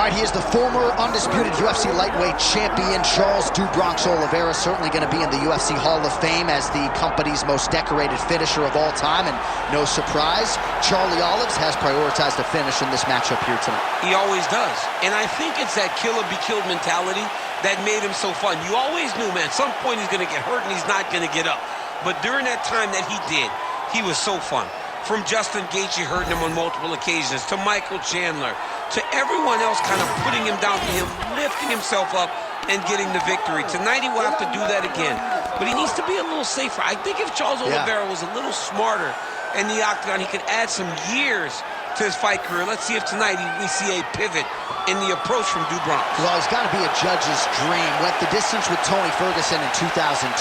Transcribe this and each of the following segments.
All right, he is the former undisputed UFC lightweight champion, Charles "Do Bronx" Oliveira, certainly going to be in the UFC Hall of Fame as the company's most decorated finisher of all time, and no surprise, Charlie Olives has prioritized a finish in this matchup here tonight. He always does, and I think it's that kill or be killed mentality that made him so fun. You always knew, man, at some point he's going to get hurt and he's not going to get up. But during that time that he did, he was so fun. From Justin Gaethje hurting him on multiple occasions, to Michael Chandler, to everyone else kind of putting him down, to him lifting himself up and getting the victory. Tonight he will have to do that again. But he needs to be a little safer. I think if Charles Oliveira was a little smarter in the octagon, he could add some years to his fight career. Let's see if tonight we see a pivot in the approach from Do Bronx. Well, it's got to be a judge's dream. Went the distance with Tony Ferguson in 2020,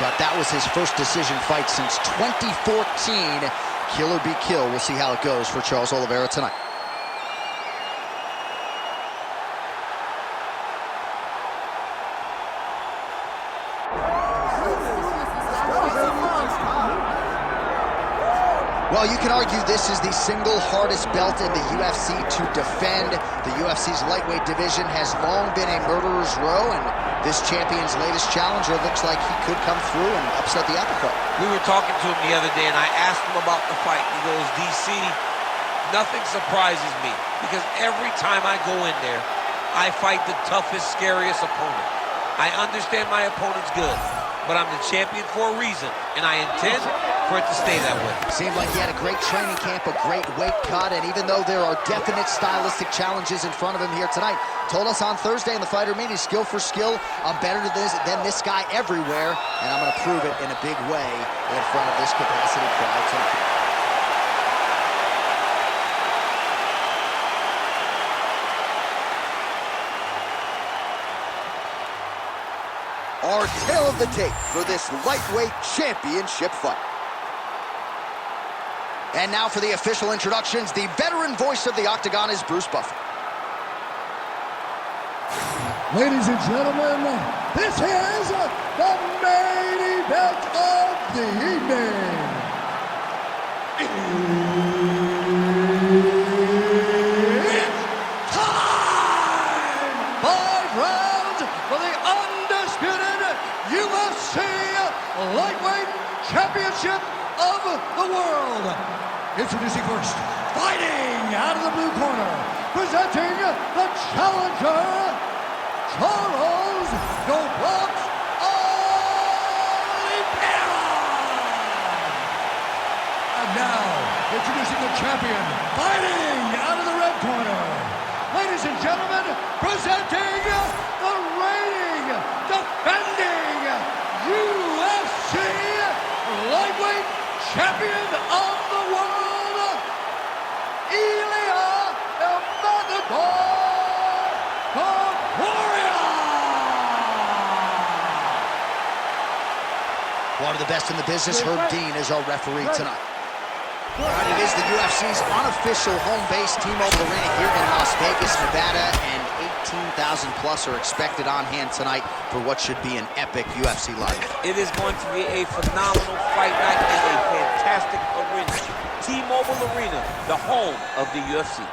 but that was his first decision fight since 2014. Kill or be killed. We'll see how it goes for Charles Oliveira tonight. Well, you can argue this is the single hardest belt in the UFC to defend. The UFC's lightweight division has long been a murderer's row, and this champion's latest challenger looks like he could come through and upset the apple cart. We were talking to him the other day, and I asked him about the fight. He goes, DC, nothing surprises me, because every time I go in there, I fight the toughest, scariest opponent. I understand my opponent's good, but I'm the champion for a reason, and I intend for it to stay that way. Seemed like he had a great training camp, a great weight cut, and even though there are definite stylistic challenges in front of him here tonight, told us on Thursday in the fighter meeting, skill for skill, I'm better than this guy everywhere, and I'm going to prove it in a big way in front of this capacity crowd tonight. Our tale of the tape for this lightweight championship fight. And now for the official introductions, the veteran voice of the Octagon is Bruce Buffer. Ladies and gentlemen, this is the main event of the evening. It's time! 5 rounds for the undisputed UFC Lightweight Championship of the world. Introducing first, fighting out of the blue corner, presenting the challenger, Charles "Do Bronx" Oliveira. And now, introducing the champion, fighting out of the red corner. Ladies and gentlemen, presenting the reigning, defending UFC Lightweight Champion of the world, Ilia Topuria. One of the best in the business, Herb Dean, is our referee tonight. All right, it is the UFC's unofficial home base, T-Mobile Arena here in Las Vegas, Nevada, and 18,000 plus are expected on hand tonight for what should be an epic UFC live. It is going to be a phenomenal fight night and a fantastic arena. T-Mobile Arena, the home of the UFC.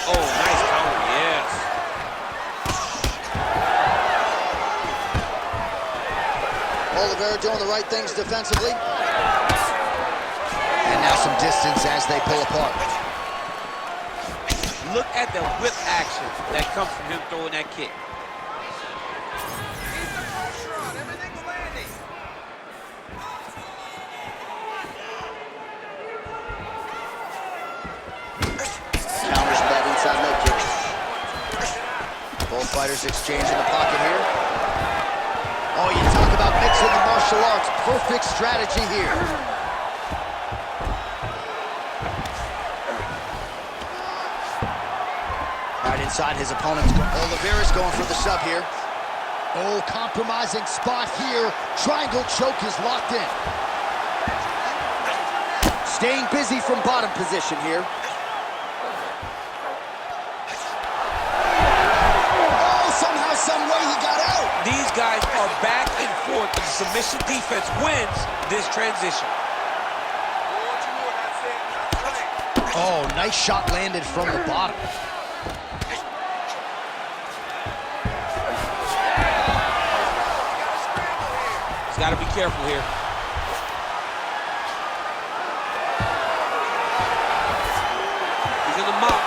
Oh, nice counter, yes. Oliveira doing the right things defensively. And now some distance as they pull apart. Look at the whip action that comes from him throwing that kick. Counters with that inside leg kick. Both fighters exchanging the pocket here. Oh, you talk about mixing the martial arts. Perfect strategy here. Right inside his opponent. Oliveira's going for the sub here. Oh, compromising spot here. Triangle choke is locked in. Staying busy from bottom position here. Oh, somehow, some way he got out. These guys are back and forth. The submission defense wins this transition. Oh, nice shot landed from the bottom. got to be careful here. He's in the mount.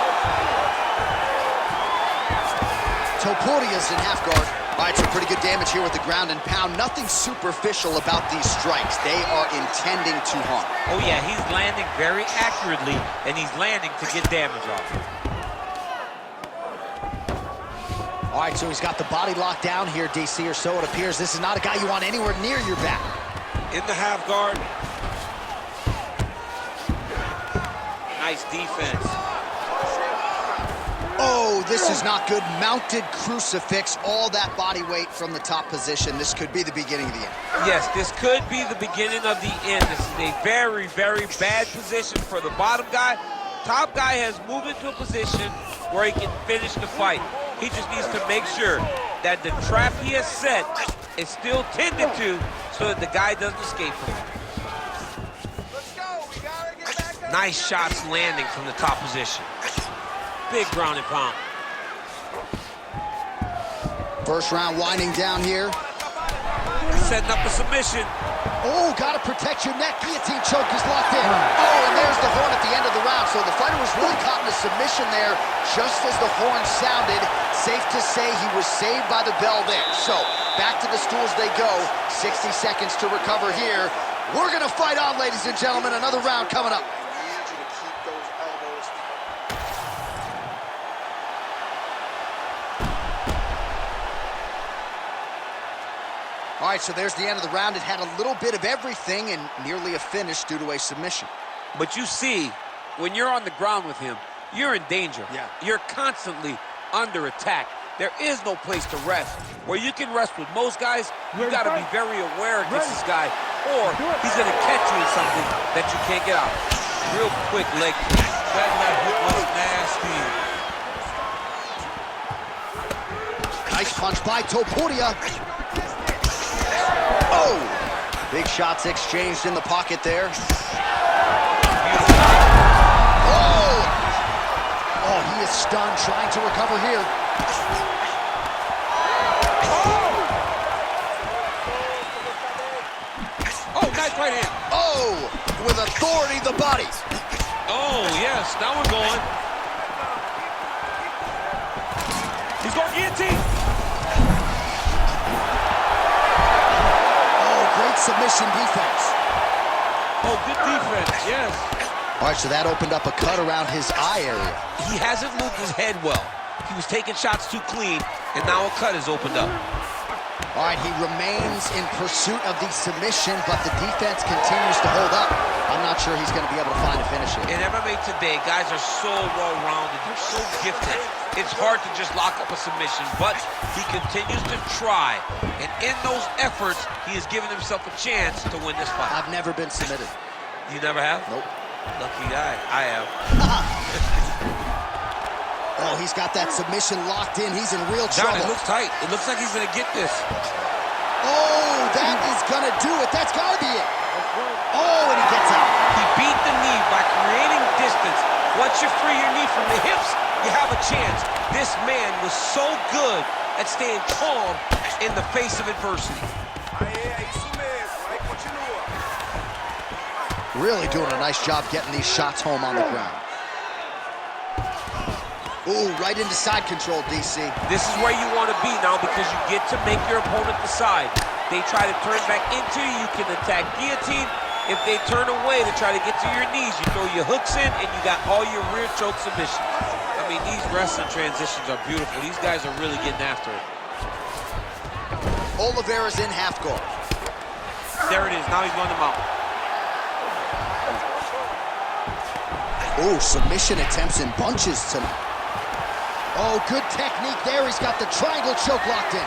Topuria's in half guard. All right, so pretty good damage here with the ground and pound. Nothing superficial about these strikes. They are intending to harm. Oh, yeah, he's landing very accurately, and he's landing to get damage off. All right, so he's got the body locked down here, DC, or so it appears. This is not a guy you want anywhere near your back. In the half guard. Nice defense. Oh, this is not good. Mounted crucifix, all that body weight from the top position. This could be the beginning of the end. Yes, this could be the beginning of the end. This is a very, very bad position for the bottom guy. Top guy has moved into a position where he can finish the fight. He just needs to make sure that the trap he has set is still tended to so that the guy doesn't escape from it. Nice shots landing from the top position. Big ground and pound. First round winding down here. Setting up a submission. Oh, gotta protect your neck. Guillotine choke is locked in. Oh, and there's the horn at the end of the round. So the fighter was really caught in a submission there just as the horn sounded. Safe to say he was saved by the bell there. So back to the stools they go. 60 seconds to recover here. We're gonna fight on, ladies and gentlemen. Another round coming up. All right, so there's the end of the round. It had a little bit of everything and nearly a finish due to a submission. But you see, when you're on the ground with him, you're in danger. Yeah. You're constantly under attack. There is no place to rest. Where you can rest with most guys, you got to be very aware against this guy, or he's going to catch you in something that you can't get out. Real quick leg. That left hook was nasty. Nice punch by Topuria. Oh! Big shots exchanged in the pocket there. Oh! Oh, he is stunned, trying to recover here. Oh, nice right hand. Oh! With authority, the body. Oh, yes, now we're going. He's going guillotine. Submission defense. Oh, good defense, yes. All right, so that opened up a cut around his eye area. He hasn't moved his head well. He was taking shots too clean, and now a cut has opened up. All right, he remains in pursuit of the submission, but the defense continues to hold up. I'm not sure he's going to be able to find a finish here. In MMA today, guys are so well-rounded. They're so gifted. It's hard to just lock up a submission, but he continues to try. And in those efforts, he has given himself a chance to win this fight. I've never been submitted. You never have? Nope. Lucky guy. I have. Oh, he's got that submission locked in. He's in real John, trouble. it looks tight. It looks like he's going to get this. Oh, that is going to do it. That's got to be it. Oh, and he gets out. He beat the knee by creating distance. Once you free your knee from the hips, you have a chance. This man was so good at staying calm in the face of adversity. Really doing a nice job getting these shots home on the ground. Ooh, right into side control, DC. This is where you want to be now because you get to make your opponent decide. They try to turn back into you, you can attack guillotine. If they turn away to try to get to your knees, you throw your hooks in and you got all your rear choke submissions. I mean, these wrestling transitions are beautiful. These guys are really getting after it. Oliveira's in half guard. There it is. Now he's going to mount. Ooh, submission attempts in bunches tonight. Oh, good technique there. He's got the triangle choke locked in.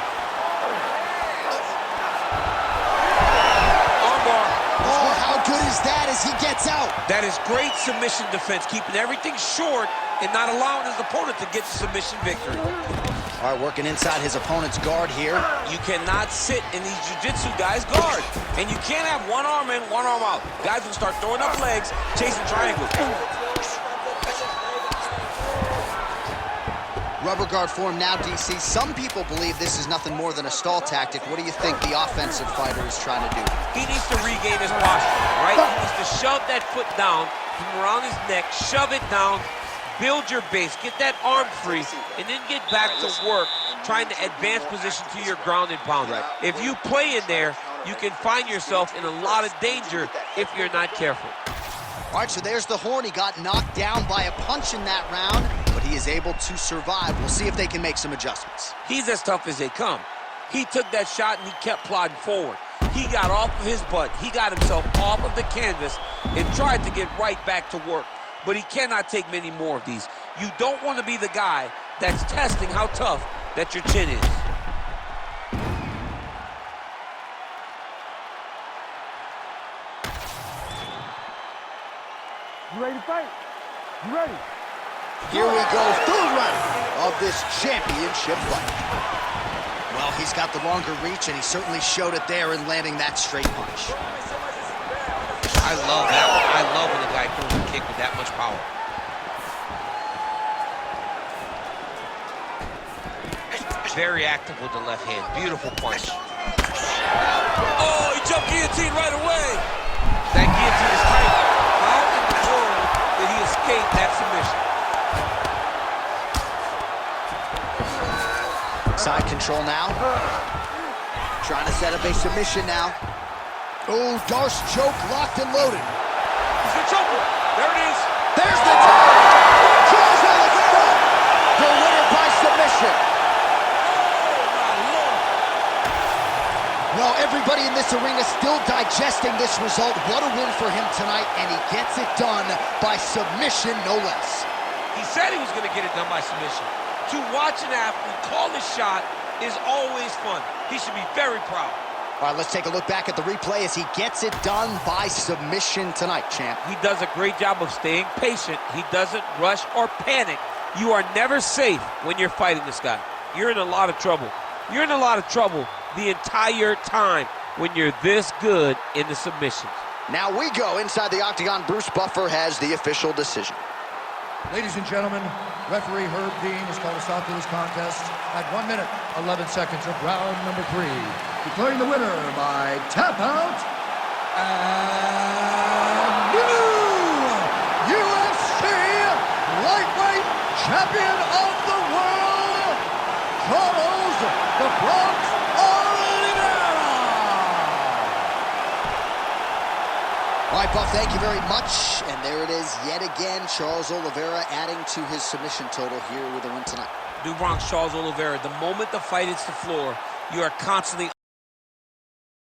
Armbar. Oh, how good is that as he gets out? That is great submission defense, keeping everything short and not allowing his opponent to get the submission victory. All right, working inside his opponent's guard here. You cannot sit in these jiu-jitsu guys' guard. And you can't have one arm in, one arm out. Guys will start throwing up legs, chasing triangles. rubber guard for him now, DC. Some people believe this is nothing more than a stall tactic. What do you think the offensive fighter is trying to do? He needs to regain his posture, right? He needs to shove that foot down from around his neck, shove it down, build your base, get that arm free, and then get back to work trying to advance position to your ground and pound. If you play in there, you can find yourself in a lot of danger if you're not careful. All right, so there's the horn. He got knocked down by a punch in that round, but he is able to survive. We'll see if they can make some adjustments. He's as tough as they come. He took that shot and he kept plodding forward. He got off of his butt. He got himself off of the canvas and tried to get right back to work. But he cannot take many more of these. You don't want to be the guy that's testing how tough that your chin is. You ready to fight? You ready? Here we go, third round of this championship fight. Well, he's got the longer reach, and he certainly showed it there in landing that straight punch. I love that one. I love when a guy throws a kick with that much power. Very active with the left hand. Beautiful punch. Oh, he jumped guillotine right away. That guillotine is tight. How in the world did he escape that submission? Side control now. Trying to set up a submission now. Oh, Darce choke locked and loaded. He's gonna choke him. There it is. There's the choke. Charles Oliveira, the winner by submission. Well, everybody in this arena still digesting this result. What a win for him tonight, and he gets it done by submission, no less. He said he was going to get it done by submission. To watch an athlete call the shot is always fun. He should be very proud. All right, let's take a look back at the replay as he gets it done by submission tonight, champ. He does a great job of staying patient. He doesn't rush or panic. You are never safe when you're fighting this guy. You're in a lot of trouble. You're in a lot of trouble the entire time when you're this good in the submissions. Now we go inside the octagon. Bruce Buffer has the official decision. Ladies and gentlemen, referee Herb Dean has called a stop to this contest at 1 minute, 11 seconds of round number 3. Declaring the winner by tap out and new UFC lightweight champion of the world, Carlos the Bronx Oliveira. All right, Buff, thank you very much. And there it is yet again. Charles Oliveira adding to his submission total here with a win tonight. Bronx Charles Oliveira, the moment the fight hits the floor, you are constantly